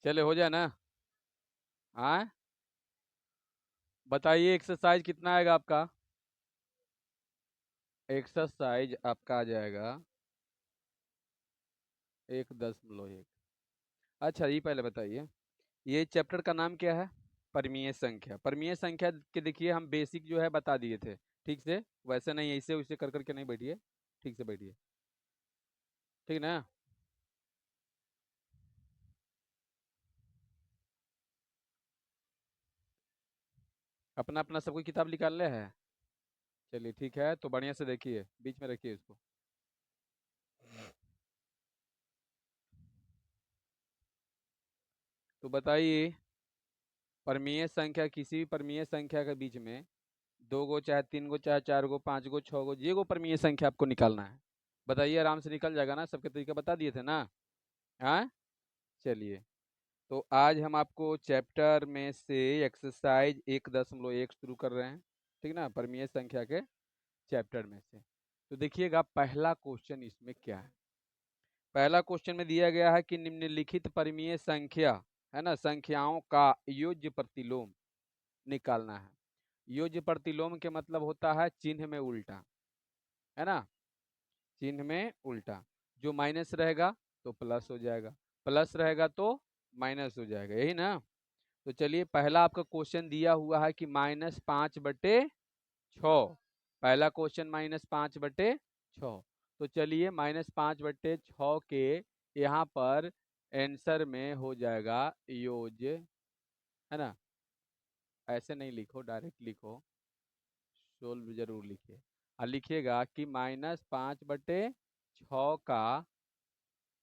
चले हो जाए ना। हाँ, बताइए एक्सरसाइज कितना आएगा आपका। एक्सरसाइज आपका आ जाएगा 1.1। अच्छा, ये पहले बताइए, ये चैप्टर का नाम क्या है। परिमेय संख्या। परिमेय संख्या के देखिए हम बेसिक जो है बता दिए थे, ठीक से। वैसे नहीं, ऐसे वैसे कर करके नहीं बैठिए, ठीक से बैठिए, ठीक ना। अपना अपना सब कोई किताब निकाल ले है। चलिए ठीक है, तो बढ़िया से देखिए, बीच में रखिए इसको। तो बताइए, परमीय संख्या, किसी भी परमीय संख्या के बीच में दो गो चाहे तीन गो चाहे चार गो पांच गो छह गो ये गो परमीय संख्या आपको निकालना है। बताइए, आराम से निकल जाएगा ना, सबके तरीका बता दिए थे ना। हाँ, चलिए। तो आज हम आपको चैप्टर में से एक्सरसाइज 1.1 शुरू कर रहे हैं, ठीक ना, परमीय संख्या के चैप्टर में से। तो देखिएगा पहला क्वेश्चन इसमें क्या है। पहला क्वेश्चन में दिया गया है कि निम्नलिखित परिमेय संख्या, है ना, संख्याओं का योज्य प्रतिलोम निकालना है। योज्य प्रतिलोम के मतलब होता है चिन्ह में उल्टा, है ना, चिन्ह में उल्टा। जो माइनस रहेगा तो प्लस हो जाएगा, प्लस रहेगा तो माइनस हो जाएगा, यही ना। तो चलिए, पहला आपका क्वेश्चन दिया हुआ है कि -5/6। पहला क्वेश्चन -5/6। तो चलिए, -5/6 के यहाँ पर आंसर में हो जाएगा योज्य, है ना। ऐसे नहीं लिखो, डायरेक्ट लिखो, सोल्व जरूर लिखिए। और लिखिएगा कि -5/6 का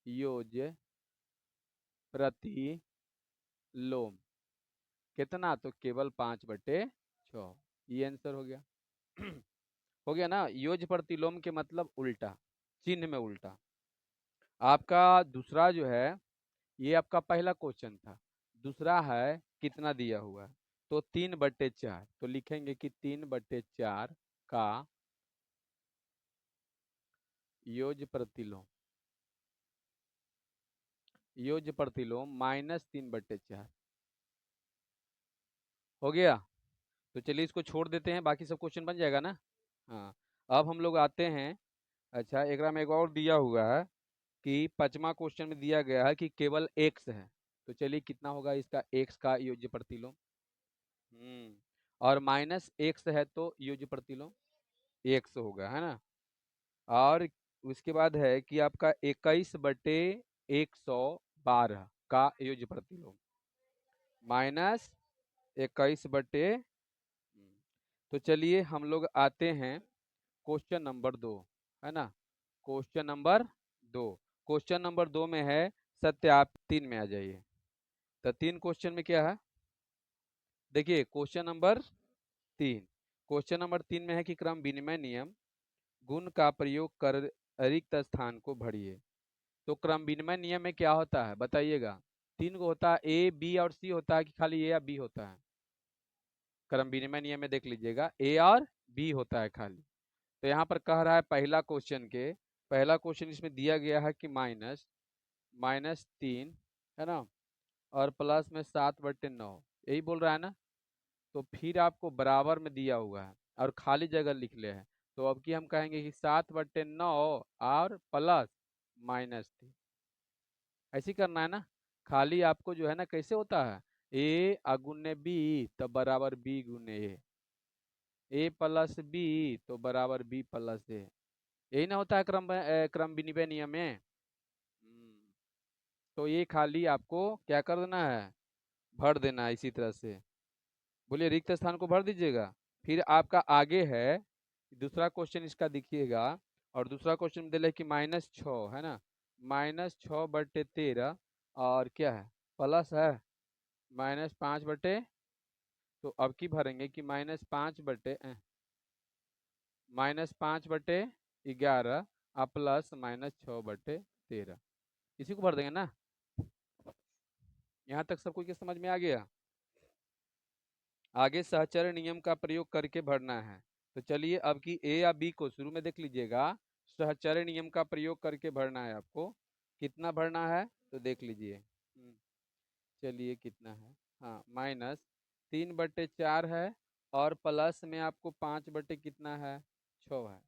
योज्य प्रतिलोम कितना, तो केवल 5/6। ये आंसर हो गया। हो गया ना। योज्य प्रतिलोम के मतलब उल्टा, चिन्ह में उल्टा। आपका दूसरा जो है, ये आपका पहला क्वेश्चन था। दूसरा है कितना दिया हुआ है, तो 3/4। तो लिखेंगे कि 3/4 का योज्य प्रतिलोम, योज्य प्रतिलोम -3/4 हो गया। तो चलिए इसको छोड़ देते हैं, बाकी सब क्वेश्चन बन जाएगा ना। हाँ, अब हम लोग आते हैं। अच्छा, एक में एक और दिया हुआ है कि पांचवा क्वेश्चन में दिया गया है कि केवल एक्स है। तो चलिए, कितना होगा इसका एक्स का योज्य प्रतिलोम। और -x है तो योज्य प्रतिलोम एक्स होगा, है ना। और उसके बाद है कि आपका 21/112 का योज्य प्रतिलोम, -21 बटे। तो चलिए हम लोग आते हैं क्वेश्चन नंबर 2, है ना। क्वेश्चन नंबर 2, क्वेश्चन नंबर 2 में है सत्य। आप 3 में आ जाइए। तो 3 क्वेश्चन में क्या है, देखिए क्वेश्चन नंबर 3 में है कि क्रम विनिमय नियम गुण का प्रयोग कर रिक्त स्थान को भरिए। तो क्रम विनिमय नियम में क्या होता है बताइएगा। 3 को होता है, ए बी और सी होता है कि खाली ए या बी होता है। क्रम विनिमय नियम में देख लीजिएगा, ए और बी होता है खाली। तो यहाँ पर कह रहा है पहला क्वेश्चन इसमें दिया गया है कि -3, है ना, और प्लस में 7/9, यही बोल रहा है ना। तो फिर आपको बराबर में दिया हुआ है और खाली जगह लिख ले हैं। तो अब की हम कहेंगे कि 7/9 और प्लस -3, ऐसे ही करना है ना। खाली आपको जो है ना कैसे होता है, ए अगुने बी तो बराबर बी गुने ए प्लस बी तो बराबर बी प्लस ए। यही ना होता है क्रम विनिमय नियम में। तो ये खाली आपको क्या कर देना है, भर देना है इसी तरह से। बोलिए, रिक्त स्थान को भर दीजिएगा। फिर आपका आगे है दूसरा क्वेश्चन, इसका देखिएगा। और दूसरा क्वेश्चन दिया है कि -6, है ना, -6/13, और क्या है, प्लस है -5/। तो अब की भरेंगे कि -5/11 और प्लस -6/13, इसी को भर देंगे ना। यहाँ तक सब कुछ के समझ में आ गया। आगे सहचर नियम का प्रयोग करके भरना है। तो चलिए, अब की ए या बी को शुरू में देख लीजिएगा, सहचर्य नियम का प्रयोग करके भरना है आपको। कितना भरना है तो देख लीजिए। चलिए कितना है, हाँ माइनस 3/4 है, और प्लस में आपको 5 कितना है, 6 है।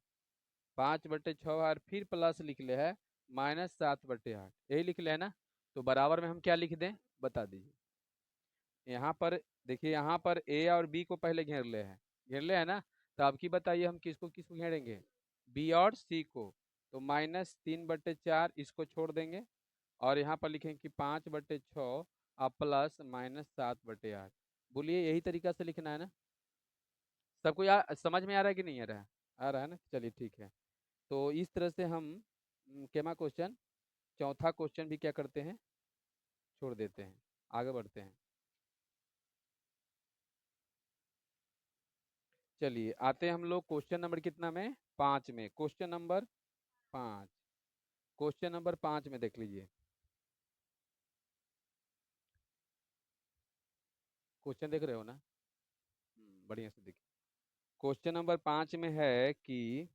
5/6 है, और फिर प्लस लिख ले है -7/8, यही लिख ले है ना। तो बराबर में हम क्या लिख दें, बता दीजिए। यहाँ पर देखिए, यहाँ पर ए और बी को पहले घेर ले है, घेर ले है ना। तो अब की बताइए हम किसको किसको घेरेंगे, बी और सी को। तो -3/4 इसको छोड़ देंगे, और यहाँ पर लिखेंगे कि 5/6 और प्लस -7/8। बोलिए यही तरीका से लिखना है ना। सबको समझ में आ रहा है कि नहीं आ रहा है, आ रहा है ना। चलिए ठीक है। तो इस तरह से हम केमा क्वेश्चन, चौथा क्वेश्चन भी क्या करते हैं, छोड़ देते हैं, आगे बढ़ते हैं। चलिए आते हैं हम लोग क्वेश्चन नंबर कितना में, 5 में। क्वेश्चन नंबर 5, क्वेश्चन नंबर 5 में देख लीजिए। क्वेश्चन देख रहे हो ना, बढ़िया से देखिए। क्वेश्चन नंबर 5 में है कि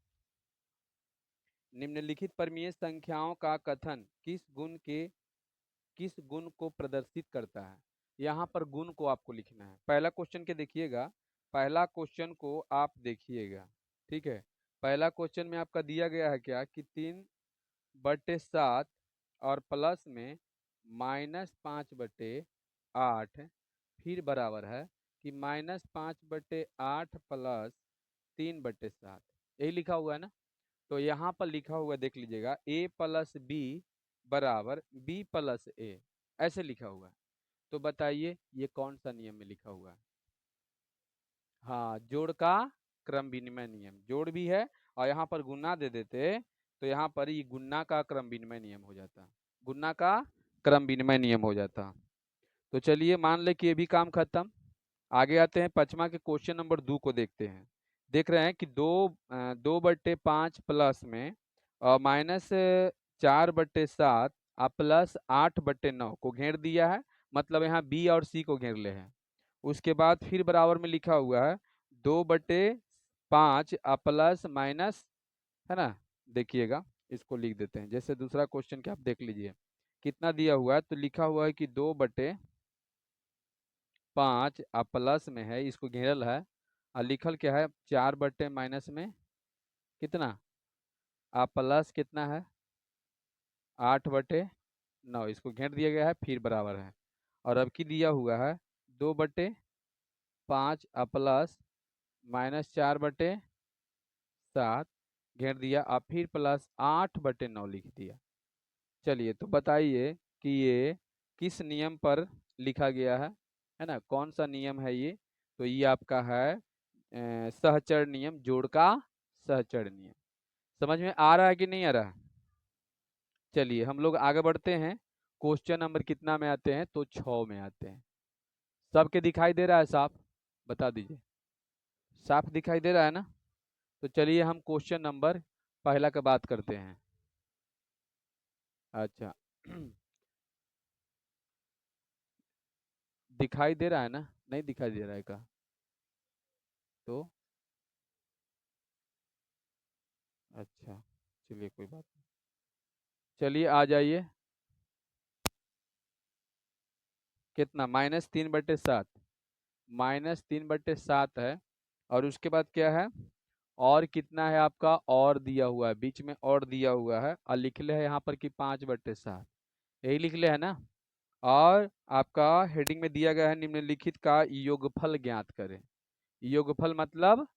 निम्नलिखित परमीय संख्याओं का कथन किस गुण को प्रदर्शित करता है। यहाँ पर गुण को आपको लिखना है। पहला क्वेश्चन के देखिएगा, पहला क्वेश्चन को आप देखिएगा, ठीक है। पहला क्वेश्चन में आपका दिया गया है क्या कि 3/7 और प्लस में -5/8, फिर बराबर है कि -5/8 प्लस 3/7, यही लिखा हुआ है ना। तो यहाँ पर लिखा हुआ देख लीजिएगा, a प्लस बी बराबर b प्लस ए, ऐसे लिखा हुआ है। तो बताइए ये कौन सा नियम में लिखा हुआ है। हाँ, जोड़ का क्रम विनिमय नियम, जोड़ भी है और यहाँ पर गुना दे देते, तो यहाँ पर ये गुना का क्रम विनिमय नियम हो जाता, गुना का क्रम विनिमय नियम हो जाता। तो चलिए मान ले कि ये भी काम खत्म। आगे आते हैं, पचमा के क्वेश्चन नंबर 2 को देखते हैं। देख रहे हैं कि 2/5 प्लस में -4/7 और प्लस 8/9 को घेर दिया है, मतलब यहाँ बी और सी को घेर ले हैं। उसके बाद फिर बराबर में लिखा हुआ है 2/5 और प्लस माइनस, है ना। देखिएगा, इसको लिख देते हैं, जैसे दूसरा क्वेश्चन के आप देख लीजिए कितना दिया हुआ है। तो लिखा हुआ है कि 2/5 और प्लस में है, इसको घेरल है, और लिखल क्या है 4/माइनस में कितना, और प्लस कितना है 8/9, इसको घेर दिया गया है, फिर बराबर है। और अब की दिया हुआ है 2/5 और प्लस -4/7 घेर दिया, और फिर प्लस 8/9 लिख दिया। चलिए तो बताइए कि ये किस नियम पर लिखा गया है ना, कौन सा नियम है ये। तो ये आपका है सहचर नियम, जोड़ का सहचर नियम। समझ में आ रहा है कि नहीं आ रहा है। चलिए हम लोग आगे बढ़ते हैं, क्वेश्चन नंबर कितना में आते हैं, तो 6 में आते हैं। सबके दिखाई दे रहा है साफ, बता दीजिए, साफ दिखाई दे रहा है ना। तो चलिए हम क्वेश्चन नंबर पहला का बात करते हैं। अच्छा दिखाई दे रहा है ना, नहीं दिखाई दे रहा है का, तो अच्छा चलिए कोई बात नहीं। चलिए आ जाइए, कितना -3/7, -3/7 है, और उसके बाद क्या है, और कितना है आपका, और दिया हुआ है बीच में, और दिया हुआ है, और लिख ले है यहाँ पर कि 5/7, यही लिख ले है ना। और आपका हेडिंग में दिया गया है निम्नलिखित का योगफल ज्ञात करें। योगफल मतलब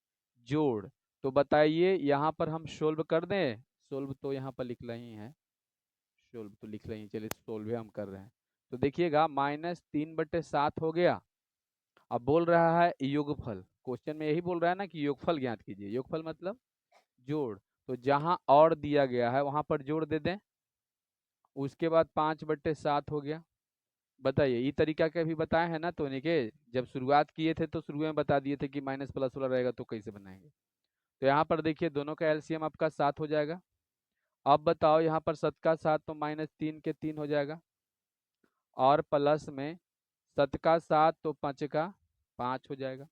जोड़। तो बताइए यहाँ पर हम सोल्व कर दें, सोल्व तो यहाँ पर लिख रही है, सोल्व तो लिख रही है, चलिए सोल्व हम कर रहे हैं। तो देखिएगा -3/7 हो गया। अब बोल रहा है योगफल, क्वेश्चन में यही बोल रहा है ना कि योगफल ज्ञात कीजिए, योगफल मतलब जोड़। तो जहां और दिया गया है वहां पर जोड़ दे दें। उसके बाद 5/7 हो गया। बताइए, ये तरीका के भी बताए हैं ना, तो के जब शुरुआत किए थे तो शुरू में बता दिए थे कि माइनस प्लस वाला रहेगा, तो कैसे बनाएंगे। तो यहाँ पर देखिए दोनों का एलसीएम आपका 7 हो जाएगा। अब बताओ यहाँ पर 7 का 7 तो -3 के 3 हो जाएगा, और प्लस में 7 का 7 तो 5 का 5 हो जाएगा।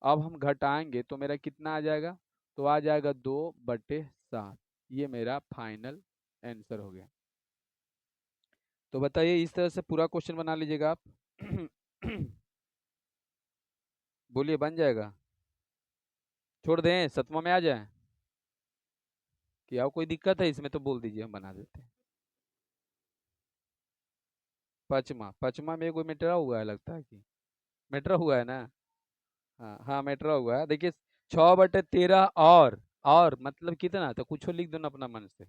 अब हम घटाएंगे तो मेरा कितना आ जाएगा, तो आ जाएगा 2/7। ये मेरा फाइनल आंसर हो गया। तो बताइए इस तरह से पूरा क्वेश्चन बना लीजिएगा आप। बोलिए, बन जाएगा? छोड़ दें, सतमा में आ जाए? कि और कोई दिक्कत है इसमें तो बोल दीजिए, हम बना देते हैं। पचमा, पचमा में कोई मेटरा हुआ है लगता है कि मेटरा हुआ है ना? हाँ हाँ, मेटरा हुआ है। देखिए, 6/13 और मतलब कितना, तो कुछ लिख दो ना अपना मन से।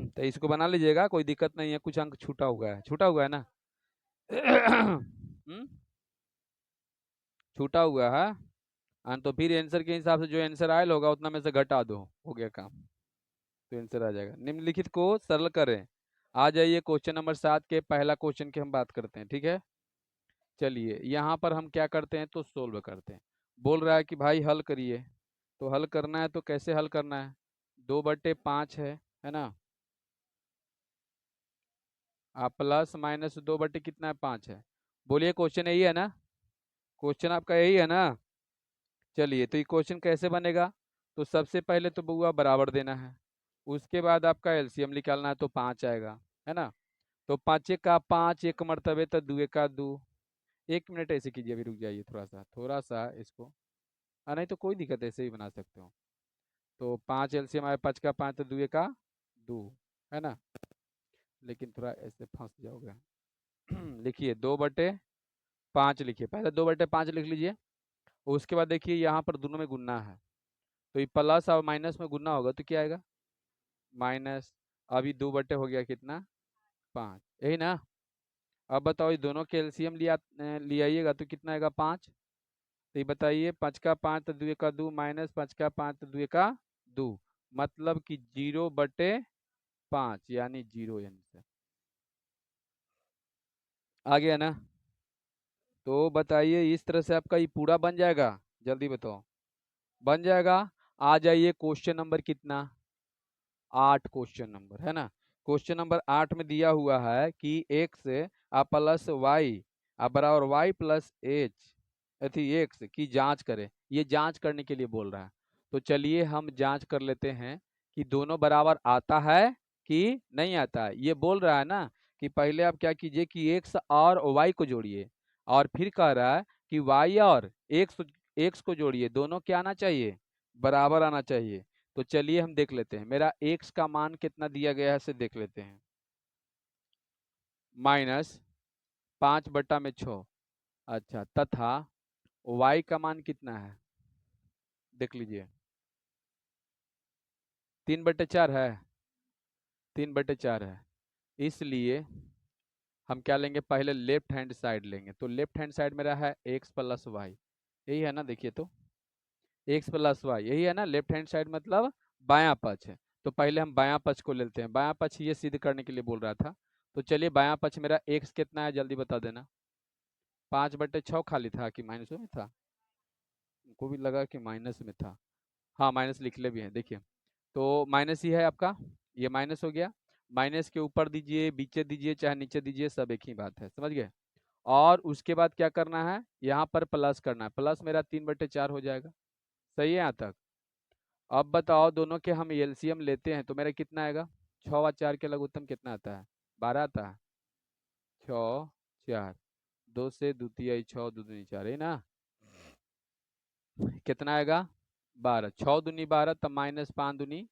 तो इसको बना लीजिएगा, कोई दिक्कत नहीं है, कुछ अंक छूटा हुआ है, छूटा हुआ है ना? छूटा हुआ है। हाँ, तो फिर आंसर के हिसाब से जो आंसर आयल होगा उतना में से घटा दो, हो गया काम। तो आंसर आ जाएगा। निम्नलिखित को सरल करें। आ जाइए क्वेश्चन नंबर 7 के पहला क्वेश्चन की हम बात करते हैं, ठीक है? चलिए, यहाँ पर हम क्या करते हैं, तो सोल्व करते हैं। बोल रहा है कि भाई हल करिए। तो हल करना है तो कैसे हल करना है? 2/5 है ना? प्लस माइनस 2 बटे कितना है, 5 है। बोलिए, क्वेश्चन यही है ना? क्वेश्चन आपका यही है ना? चलिए, तो ये क्वेश्चन कैसे बनेगा? तो सबसे पहले तो बुआ बराबर देना है। उसके बाद आपका एलसीएम निकालना है, तो 5 आएगा, है ना? तो 5 एक मरतबे, तो 2 एक मिनट ऐसे कीजिए, अभी रुक जाइए थोड़ा सा इसको। नहीं तो कोई दिक्कत, ऐसे ही बना सकते हो। तो 5 एलसीएम आया, 5 का 5, तो 2 है ना? लेकिन थोड़ा ऐसे फंस जाओगे। लिखिए 2/5 लिखिए, पहले 2/5 लिख लीजिए। उसके बाद देखिए यहाँ पर दोनों में गुन्ना है, तो ये प्लस और माइनस में गुन्ना होगा तो क्या आएगा? माइनस। अभी 2 बटे हो गया कितना? 5, यही ना? अब बताओ, ये दोनों के एलसीएम ले आइएगा तो कितना आएगा? 5। तो ये बताइए, 5 का 5 तो 2 माइनस 5 का 5 तो 2 मतलब कि 0/5, यानी 0 आंसर। आ गया ना? तो बताइए, इस तरह से आपका ये पूरा बन जाएगा? जल्दी बताओ, बन जाएगा? आ जाइए क्वेश्चन नंबर कितना? 8 क्वेश्चन नंबर, है ना? क्वेश्चन नंबर 8 में दिया हुआ है कि एक्स प्लस वाई बराबर वाई प्लस एच अथी एक्स की जांच करें। ये जांच करने के लिए बोल रहा है। तो चलिए हम जांच कर लेते हैं कि दोनों बराबर आता है कि नहीं आता है। ये बोल रहा है ना कि पहले आप क्या कीजिए कि एक्स और वाई को जोड़िए, और फिर कह रहा है कि वाई और एक्स एक्स को जोड़िए, दोनों क्या आना चाहिए? बराबर आना चाहिए। तो चलिए हम देख लेते हैं, मेरा एक्स का मान कितना दिया गया है से देख लेते हैं। -5/6। अच्छा, तथा y का मान कितना है? देख लीजिए, 3/4 है। 3/4 है। इसलिए हम क्या लेंगे, पहले लेफ्ट हैंड साइड लेंगे। तो लेफ्ट हैंड साइड मेरा है एक्स प्लस वाई, यही है ना? देखिए तो एक्स प्लस वाई यही है ना, लेफ्ट हैंड साइड मतलब बायां पक्ष है। तो पहले हम बायां पक्ष को लेते हैं, बायां पक्ष ये सिद्ध करने के लिए बोल रहा था। तो चलिए, बायां पक्ष मेरा एक्स कितना है, जल्दी बता देना। 5/6 खाली था कि माइनस में था? उनको भी लगा कि माइनस में था। हाँ, माइनस लिख ले भी है, देखिए। तो माइनस ही है आपका, ये माइनस हो गया। माइनस के ऊपर दीजिए, बीचे दीजिए, चाहे नीचे दीजिए, सब एक ही बात है, समझ गए? और उसके बाद क्या करना है, यहाँ पर प्लस करना है। प्लस मेरा 3/4 हो जाएगा। सही है यहाँ तक? अब बताओ, दोनों के हम एलसीएम लेते हैं तो मेरा कितना आएगा? 6 और 4 के लघुत्तम कितना आता है? 12 आता है। 6 4, 2 से 2 तिहाई 6 2 दूनी 4, है ना? कितना आएगा? 12। 6 दूनी 12, तब -5 दूनी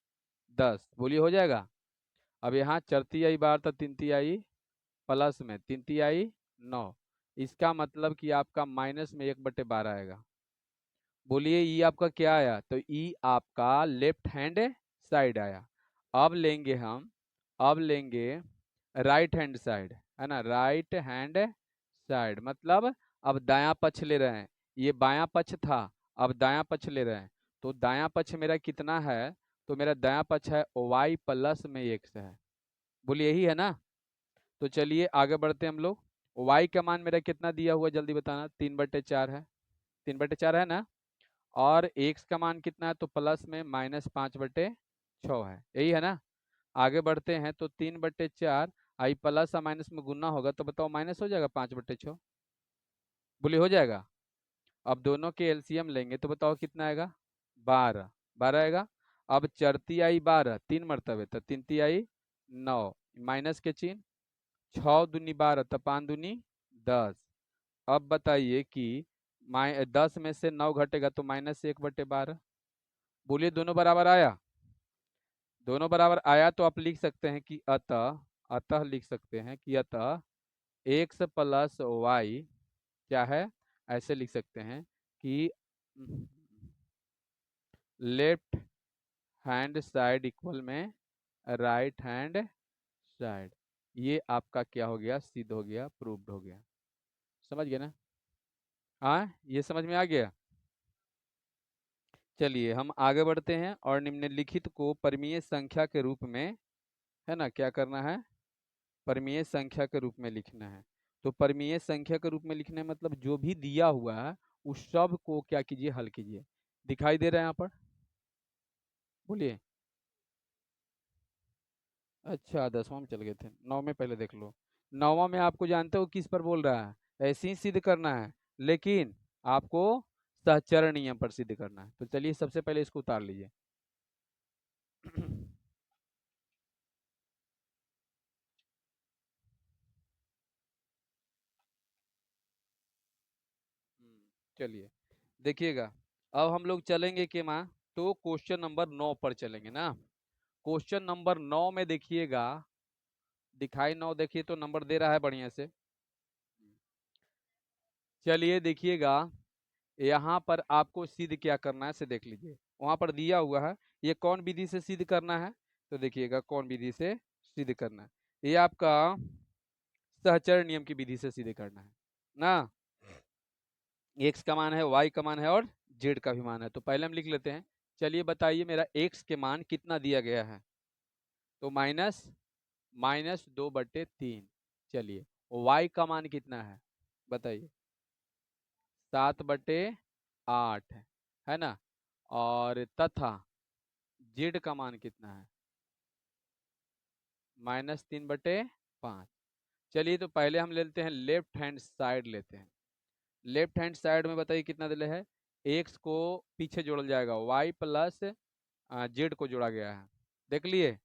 10, बोलिए हो जाएगा? अब यहाँ 4 तिहाई 12 तो 3 तिहाई प्लस में 3 तिहाई 9। इसका मतलब कि आपका माइनस में 1/12 आएगा। बोलिए ई आपका क्या आया? तो ई आपका लेफ्ट हैंड साइड आया। अब लेंगे हम, अब लेंगे राइट हैंड साइड, है ना? राइट हैंड साइड मतलब अब दायां पक्ष ले रहे हैं। ये बायां पक्ष था, अब दायां पक्ष ले रहे हैं। तो दायां पक्ष मेरा कितना है? तो मेरा दायां पक्ष है वाई प्लस में एक्स है। बोलिए यही है ना? तो चलिए आगे बढ़ते हैं हम लोग। वाई का मान मेरा कितना दिया हुआ, जल्दी बताना। 3/4 है। 3/4 है ना? और एक्स का मान कितना है? तो प्लस में -5/6 है, यही है ना? आगे बढ़ते हैं, तो 3/4 आई प्लस और माइनस में गुना होगा, तो बताओ माइनस हो जाएगा 5/6? बोलिए हो जाएगा? अब दोनों के एलसीएम लेंगे तो बताओ कितना आएगा? 12। 12 आएगा। अब चरती आई 12 तीन मरतबे, तो 3 तिहाई 9, माइनस के चिन्ह। 6 दूनी 12 तो 5 दूनी 10। अब बताइए कि 10 में से 9 घटेगा तो -1/12। बोलिए दोनों बराबर आया? दोनों बराबर आया तो आप लिख सकते हैं कि अतः, अतः लिख सकते हैं कि अतः x प्लस वाई क्या है, ऐसे लिख सकते हैं कि लेफ्ट हैंड साइड इक्वल में राइट हैंड साइड। ये आपका क्या हो गया, सिद्ध हो गया, प्रूव्ड हो गया। समझ गए ना? हाँ, ये समझ में आ गया। चलिए हम आगे बढ़ते हैं और निम्नलिखित को परिमेय संख्या के रूप में, है ना, क्या करना है, परिमेय संख्या के रूप में लिखना है। तो परिमेय संख्या के रूप में लिखना है मतलब जो भी दिया हुआ है उस सब को क्या कीजिए, हल कीजिए। दिखाई दे रहा है यहाँ पर? बोलिए। अच्छा 10वां में चल गए थे, 9 में पहले देख लो। 9वां में आपको जानते हो किस पर बोल रहा है, ऐसे ही सिद्ध करना है, लेकिन आपको सहचरण नियम पर सिद्ध करना है। तो चलिए सबसे पहले इसको उतार लीजिए। चलिए देखिएगा, अब हम लोग चलेंगे कि माँ, तो क्वेश्चन नंबर 9 पर चलेंगे ना। क्वेश्चन नंबर 9 में देखिएगा, दिखाई 9 देखिए तो नंबर दे रहा है बढ़िया से। चलिए देखिएगा, यहाँ पर आपको सिद्ध क्या करना है से देख लीजिए, वहां पर दिया हुआ है ये कौन विधि से सिद्ध करना है। तो देखिएगा कौन विधि से सिद्ध करना है, ये आपका सहचरण नियम की विधि से सिद्ध करना है ना। एक्स का मान है, वाई का मान है और जेड का भी मान है। तो पहले हम लिख लेते हैं। चलिए बताइए मेरा एक्स के मान कितना दिया गया है, तो -2/3। चलिए वाई का मान कितना है बताइए, 7/8 है ना। और तथा जेड का मान कितना है, -3/5। चलिए तो पहले हम लेते हैं लेफ्ट हैंड साइड लेते हैं। लेफ्ट हैंड साइड में बताइए कितना दिले है, एक्स को पीछे जोड़ा जाएगा, वाई प्लस जेड को जोड़ा गया है, देख लिए।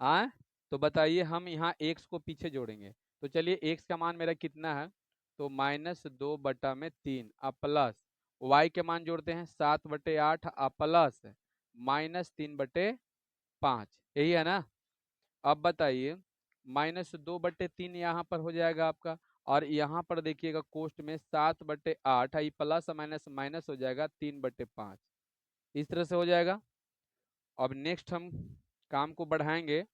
हाँ, तो बताइए हम यहाँ एक्स को पीछे जोड़ेंगे, तो चलिए एक्स का मान मेरा कितना है, तो -2/3 अब प्लस वाई के मान जोड़ते हैं 7/8 अब प्लस -3/5, यही है ना। अब बताइए -2/3 यहाँ पर हो जाएगा आपका, और यहाँ पर देखिएगा कोष्ट में 7/8 आई प्लस माइनस माइनस हो जाएगा 3/5, इस तरह से हो जाएगा। अब नेक्स्ट हम काम को बढ़ाएंगे,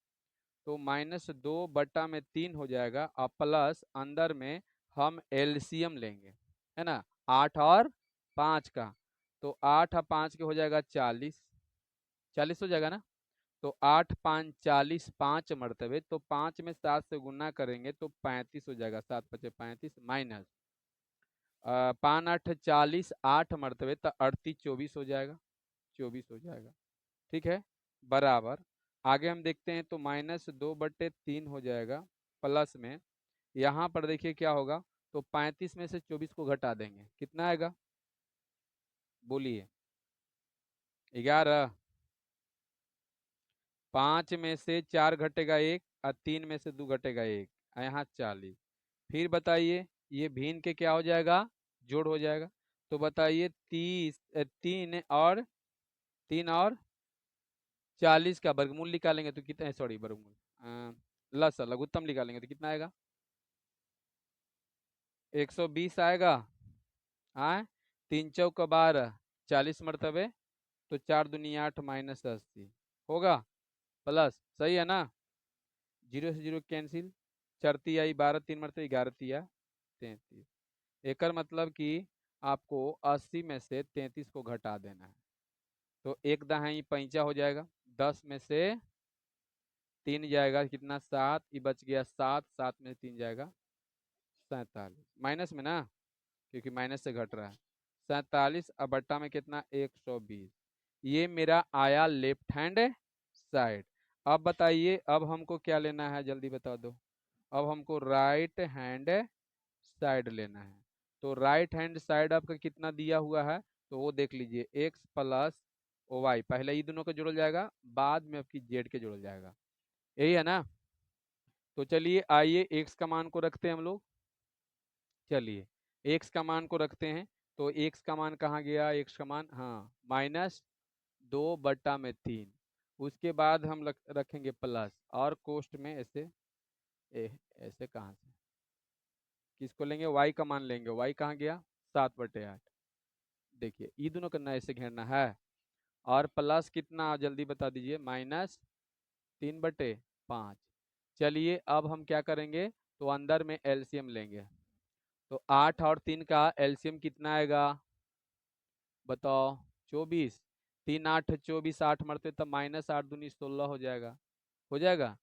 तो -2/3 हो जाएगा और प्लस अंदर में हम एलसीएम लेंगे, है ना, 8 और 5 का। तो 8 और 5 के हो जाएगा 40, 40 हो जाएगा ना। तो 8×5 = 40, 5 मरतबे, तो 5 में 7 से गुना करेंगे तो 35 हो जाएगा, 7×5 = 35 माइनस 5×8 = 40, 8 मरतबे तो 38, 24 हो जाएगा, 24 हो जाएगा। ठीक है, बराबर। आगे हम देखते हैं तो -2/3 हो जाएगा, प्लस में यहाँ पर देखिए क्या होगा, तो 35 में से 24 को घटा देंगे, कितना आएगा बोलिए, 11। 5 में से 4 घटेगा 1 और 3 में से 2 घटेगा 1, यहाँ 40। फिर बताइए ये भिन्न के क्या हो जाएगा, जोड़ हो जाएगा। तो बताइए 3 और 40 का वर्गमूल निकालेंगे तो कितना है, सॉरी वर्गमूल, लघुत्तम निकालेंगे तो कितना आएगा, 120 आएगा। हाँ, 3×4 = 12, 40 मरतबे, तो 4×2 = 8 -80 होगा, प्लस, सही है ना। 0 से 0 कैंसिल, चरती आई 12, 3 मरतबे 11×3 = 33। एकर मतलब कि आपको 80 में से 33 को घटा देना है। तो एक दहाई पैंचा हो जाएगा, 10 में से 3 जाएगा कितना, 7, ये बच गया 7, 7 में 3 जाएगा 47, माइनस में ना, क्योंकि माइनस से घट रहा है। 47 अब बट्टा में कितना, 120। ये मेरा आया लेफ्ट हैंड साइड। अब बताइए अब हमको क्या लेना है, जल्दी बता दो। अब हमको राइट हैंड साइड लेना है। तो राइट हैंड साइड आपका कितना दिया हुआ है, तो वो देख लीजिए, एक्स प्लस वाई, पहले ये दोनों का जोड़ल जाएगा, बाद में आपकी जेड के जोड़ल जाएगा, यही है ना। तो चलिए आइए एक्स का मान को रखते हैं हम लोग, चलिए एक्स का मान को रखते हैं, तो एक्स का मान कहाँ गया, एक्स का मान, हाँ -2/3। उसके बाद हम रखेंगे प्लस, और कोष्ट में ऐसे ऐसे कहाँ से किसको लेंगे, वाई का मान लेंगे, वाई कहाँ गया 7/8। देखिए ये दोनों करना ऐसे घेरना है, और प्लस कितना जल्दी बता दीजिए, -3/5। चलिए अब हम क्या करेंगे, तो अंदर में एलसीएम लेंगे, तो 8 और 3 का एलसीएम कितना आएगा बताओ, 24। 3 8 24, 8 मरते तब -8 दूनी 16 हो जाएगा, हो जाएगा।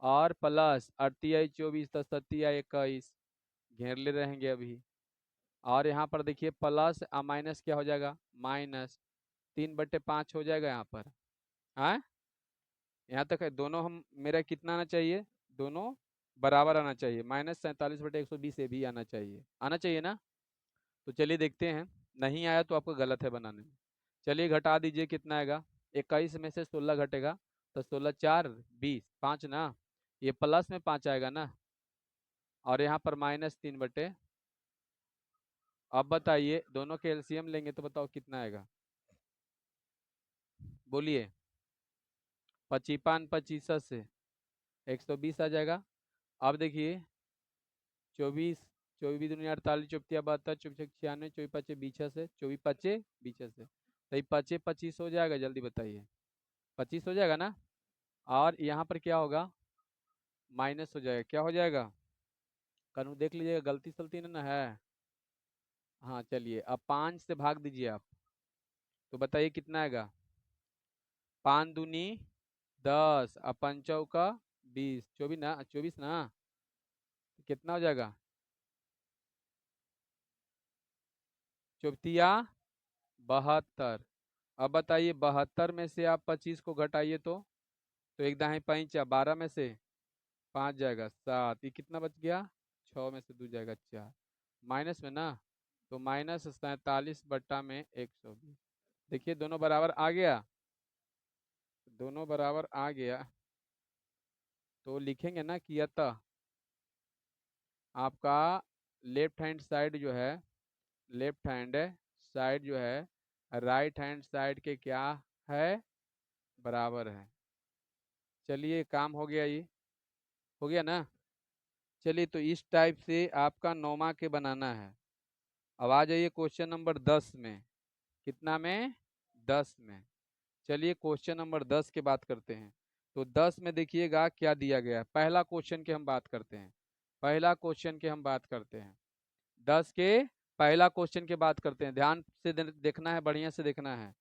और प्लस 8 24 10 21, घेर ले रहेंगे अभी। और यहाँ पर देखिए प्लस माइनस क्या हो जाएगा, -3/5 हो जाएगा यहाँ पर। हाँ यहाँ तक है, दोनों हम मेरा कितना आना चाहिए, दोनों बराबर आना चाहिए, -47/120 ये भी आना चाहिए, आना चाहिए ना। तो चलिए देखते हैं, नहीं आया तो आपको गलत है बनाने में। चलिए घटा दीजिए, कितना आएगा, 21 में से 16 घटेगा, तो 16 4 20 5 ना, ये प्लस में 5 आएगा ना, और यहाँ पर -3/। अब बताइए दोनों के एलसीएम लेंगे तो बताओ कितना आएगा, बोलिए। 55 से 120 आ जाएगा। अब देखिए 24, 24 दूनी 48, 24 72, 24 96, 24 5 से 24 5 तो ये 25 हो जाएगा, जल्दी बताइए, 25 हो जाएगा ना। और यहाँ पर क्या होगा, माइनस हो जाएगा, क्या हो जाएगा, कानून देख लीजिएगा, गलती सलती ना है। हाँ चलिए अब 5 से भाग दीजिए आप, तो बताइए कितना आएगा, 5 दूनी 10, अब 5 चौका 20, 24 ना, 24 ना, कितना हो जाएगा, 24 72। अब बताइए 72 में से आप 25 को घटाइए, तो एक दाएं 5 12 में से 5 जाएगा 7, ये कितना बच गया, 6 में से 2 जाएगा 4, माइनस में ना, तो -47/120। देखिए दोनों बराबर आ गया, दोनों बराबर आ गया, तो लिखेंगे ना कि अतः आपका लेफ्ट हैंड साइड जो है, लेफ्ट हैंड साइड जो है राइट हैंड साइड के क्या है, बराबर है। चलिए काम हो गया, ये हो गया ना। चलिए तो इस टाइप से आपका 9वां के बनाना है। अब आ जाइए क्वेश्चन नंबर 10 में, कितना में, 10 में। चलिए क्वेश्चन नंबर 10 के बात करते हैं। तो 10 में देखिएगा क्या दिया गया है, पहला क्वेश्चन के हम बात करते हैं, पहला क्वेश्चन के हम बात करते हैं, 10 के पहला क्वेश्चन के बात करते हैं, ध्यान से देखना है, बढ़िया से देखना है।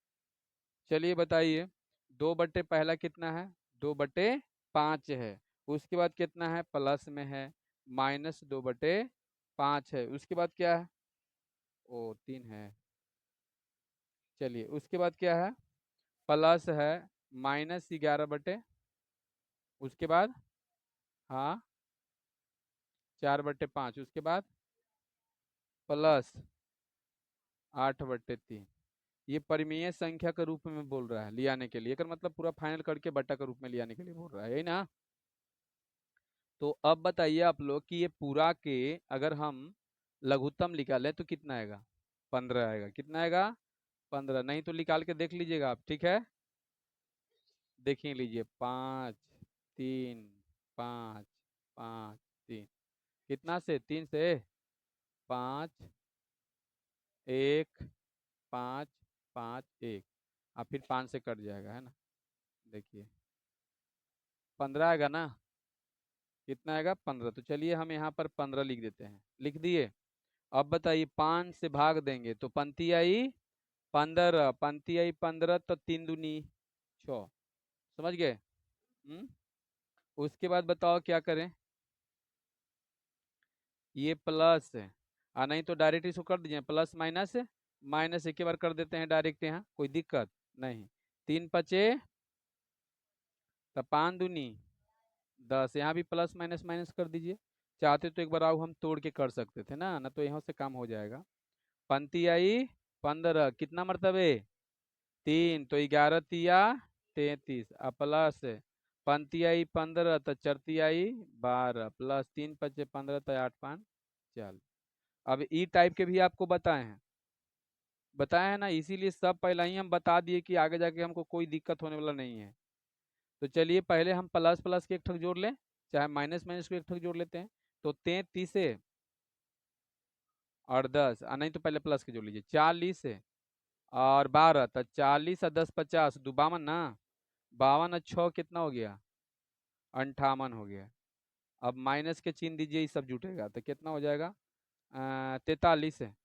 चलिए बताइए, 2/, पहला कितना है, 2/5 है, उसके बाद कितना है, प्लस में है, -2/5 है, उसके बाद क्या है, ओ 3 है। चलिए उसके बाद क्या है, प्लस है -11/, उसके बाद हाँ 4/5, उसके बाद प्लस 8/3। ये परिमेय संख्या के रूप में बोल रहा है ले आने के लिए, अगर मतलब पूरा फाइनल करके बट्टा के रूप में ले आने के लिए बोल रहा है, यही ना। तो अब बताइए आप लोग कि ये पूरा के अगर हम लघुत्तम निकालें तो कितना आएगा, 15 आएगा, कितना आएगा 15, नहीं तो निकाल के देख लीजिएगा आप, ठीक है। देखिए लीजिए 5 3 5 5 3, कितना से, 3 से 5 1 5 5 1, और फिर 5 से कट जाएगा, है ना। देखिए 15 आएगा ना, कितना आएगा 15, तो चलिए हम यहाँ पर 15 लिख देते हैं, लिख दिए। अब बताइए 5 से भाग देंगे तो पंक्ति आई 15, पंक्ति आई 15, तो 3 दूनी 6, समझ गए। उसके बाद बताओ क्या करें, ये प्लस है, नहीं तो डायरेक्ट इसको कर दीजिए, प्लस माइनस माइनस एक ही बार कर देते हैं डायरेक्ट, यहाँ कोई दिक्कत नहीं। 3 5 तो 5 दूनी 10, यहाँ भी प्लस माइनस माइनस कर दीजिए, चाहते तो एक बार आओ हम तोड़ के कर सकते थे ना, तो यहाँ से काम हो जाएगा। पंक्ति आई 15, कितना मरतबे 3, तो 11 तिया 33, प्लस पंक्ति आई 15, तो चरती आई 12, प्लस 3 5 15, तो 8 5 40। अब ई टाइप के भी आपको बताए हैं ना, इसीलिए सब पहला ही हम बता दिए कि आगे जाके हमको कोई दिक्कत होने वाला नहीं है। तो चलिए पहले हम प्लस प्लस के एक ठक जोड़ लें, चाहे माइनस माइनस को एक ठक जोड़ लेते हैं। तो 33 और 10, नहीं तो पहले प्लस के जोड़ लीजिए, 40 और 12, तो 40 और 10 50, 52 ना, 52 और 6 कितना हो गया, 58 हो गया। अब माइनस के चिन्ह दीजिए, ये सब जुटेगा तो कितना हो जाएगा, 43 है,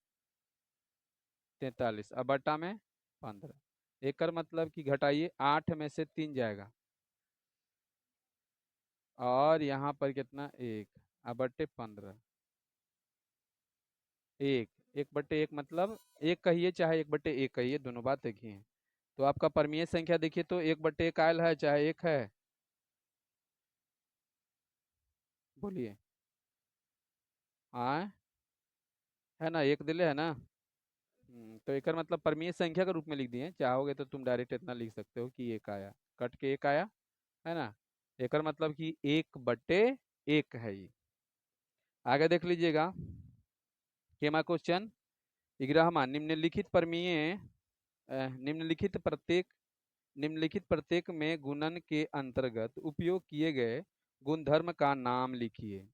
43 अब बटा में 15, एक मतलब कि घटाइए, 8 में से 3 जाएगा, और यहाँ पर कितना, 1, अब बटे 15, एक, 1/1 मतलब एक कहिए चाहे 1/1 कहिए, दोनों बात एक ही है। तो आपका परमीय संख्या देखिए, तो 1/1 आयल है चाहे 1 है, बोलिए, हाँ है ना, एक दिले है ना। तो एक मतलब परमीय संख्या के रूप में लिख दिए, चाहोगे तो तुम डायरेक्ट इतना लिख सकते हो कि 1 आया, कट के 1 आया, है ना। एक मतलब कि 1/1 है ये। आगे देख लीजिएगा, केमा क्वेश्चन 11वां, निम्नलिखित परमीय निम्नलिखित प्रत्येक निम्नलिखित प्रत्येक में गुणन के अंतर्गत उपयोग किए गए गुणधर्म का नाम लिखिए,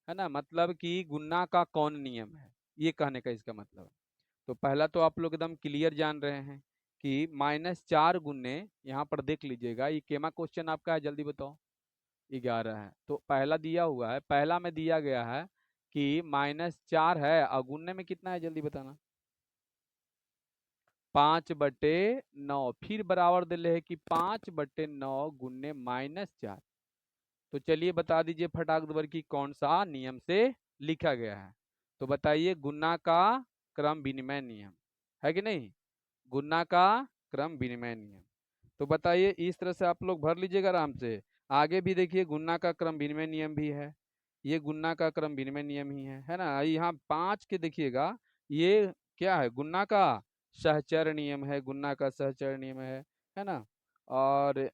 है ना, मतलब कि गुणा का कौन नियम है, ये कहने का इसका मतलब है। तो पहला तो आप लोग एकदम क्लियर जान रहे हैं कि -4 गुने, यहाँ पर देख लीजिएगा, ये केमा क्वेश्चन आपका है, जल्दी बताओ, 11 है, तो पहला दिया हुआ है, पहला में दिया गया है कि -4 है, और गुणने में कितना है, जल्दी बताना, 5/9, फिर बराबर दिले है कि 5/9 गुन्ने -4। तो चलिए बता दीजिए फटाक दबर की कौन सा नियम से लिखा गया है। तो बताइए, गुन्ना का क्रम विनिमय नियम है कि नहीं, गुन्ना का क्रम विनिमय नियम। तो बताइए, इस तरह से आप लोग भर लीजिएगा आराम से। आगे भी देखिए, गुन्ना का क्रम विनिमय नियम भी है, ये गुन्ना का क्रम विनिमय नियम ही है ना। यहाँ 5 के देखिएगा, ये क्या है, गुन्ना का सहचर नियम है, गुन्ना का सहचर नियम है ना। और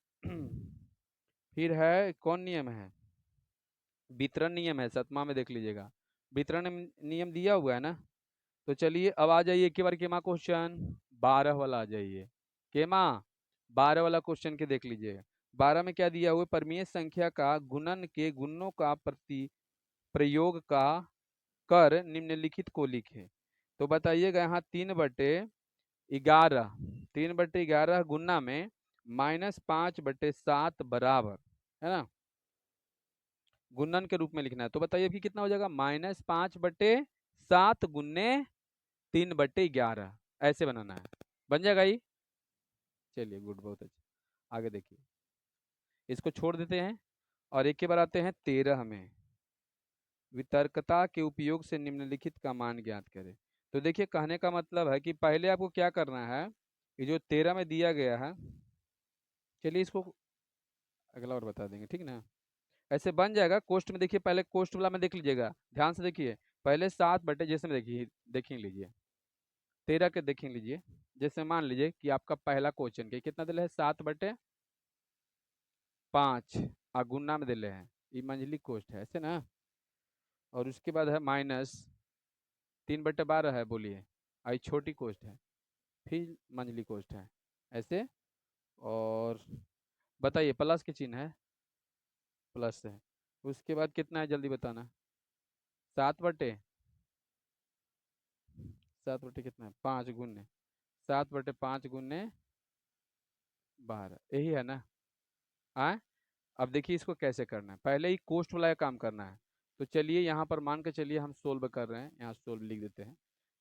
फिर है कौन नियम है, वितरण नियम है, 7वां में देख लीजिएगा, वितरण नियम दिया हुआ है ना। तो चलिए अब आ जाइए एक बार केमा क्वेश्चन 12 वाला आ जाइए, केमा 12 वाला क्वेश्चन के देख लीजिए। 12 में क्या दिया हुआ है, परमीय संख्या का गुणन के गुणों का प्रति प्रयोग का कर निम्नलिखित को लिखे। तो बताइएगा, यहाँ 3/11, 3/11 गुना में -5/7 बराबर, है ना, गुणन के रूप में लिखना है। तो बताइए अभी कितना हो जाएगा, -5/7 गुन्ने 3/11, ऐसे बनाना है, बन जाएगा ये। चलिए गुड, बहुत अच्छा। आगे देखिए, इसको छोड़ देते हैं और एक के बार आते हैं 13 में, वितर्कता के उपयोग से निम्नलिखित का मान ज्ञात करें। तो देखिए, कहने का मतलब है कि पहले आपको क्या करना है, ये जो 13 में दिया गया है, चलिए इसको अगला और बता देंगे, ठीक ना। ऐसे बन जाएगा कोष्ट में, देखिए पहले कोष्ट वाला में देख लीजिएगा, ध्यान से देखिए, पहले 7 जैसे में देखिए, देख लीजिए 13 के देख लीजिए। जैसे मान लीजिए कि आपका पहला क्वेश्चन के कितना दिले है, 7/5, गुना में दिले हैं, ये मंझली कोष्ट है, ऐसे ना। और उसके बाद है -3/12 है, बोलिए, आई छोटी कोष्ट है, फिर मंझली कोष्ट है, ऐसे। और बताइए, प्लस के चिन्ह है, प्लस है, उसके बाद कितना है, जल्दी बताना, 7/7 कितना है, 5 गुने 7/5 गुने 12, यही है ना। हाँ, अब देखिए इसको कैसे करना है, पहले ही कोष्ट वाला काम करना है। तो चलिए यहाँ पर मान के चलिए हम सोल्व कर रहे हैं, यहाँ सोल्व लिख देते हैं।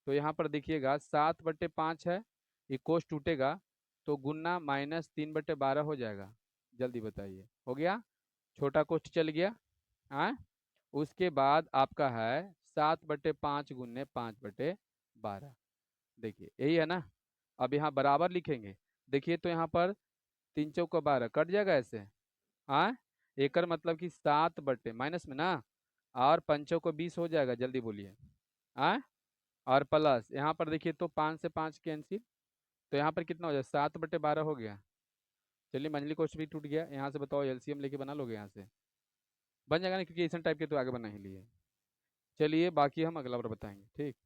तो यहाँ पर देखिएगा 7/5 है, ये कोष्ट टूटेगा, तो गुना -3/12 हो जाएगा, जल्दी बताइए, हो गया, छोटा कोष्ट चल गया। हाँ, उसके बाद आपका है 7/5 गुने 5/12, देखिए यही है ना। अब यहाँ बराबर लिखेंगे, देखिए तो यहाँ पर 3×4 = 12 कट जाएगा ऐसे। हाँ, एकड़ मतलब कि 7 बटे माइनस में ना, और 5×5 हो जाएगा, जल्दी बोलिए। हाँ, और प्लस यहाँ पर देखिए, तो 5 से 5 कैंसिल, तो यहाँ पर कितना हो जाए, 7/12 हो गया। चलिए मंझली क्वेश्चन भी टूट गया, यहाँ से बताओ एलसीएम लेके बना लोगे, यहाँ से बन जाएगा ना, क्योंकि ऐसा टाइप के तो आगे बना ही लिए। चलिए बाकी हम अगला बार बताएंगे, ठीक।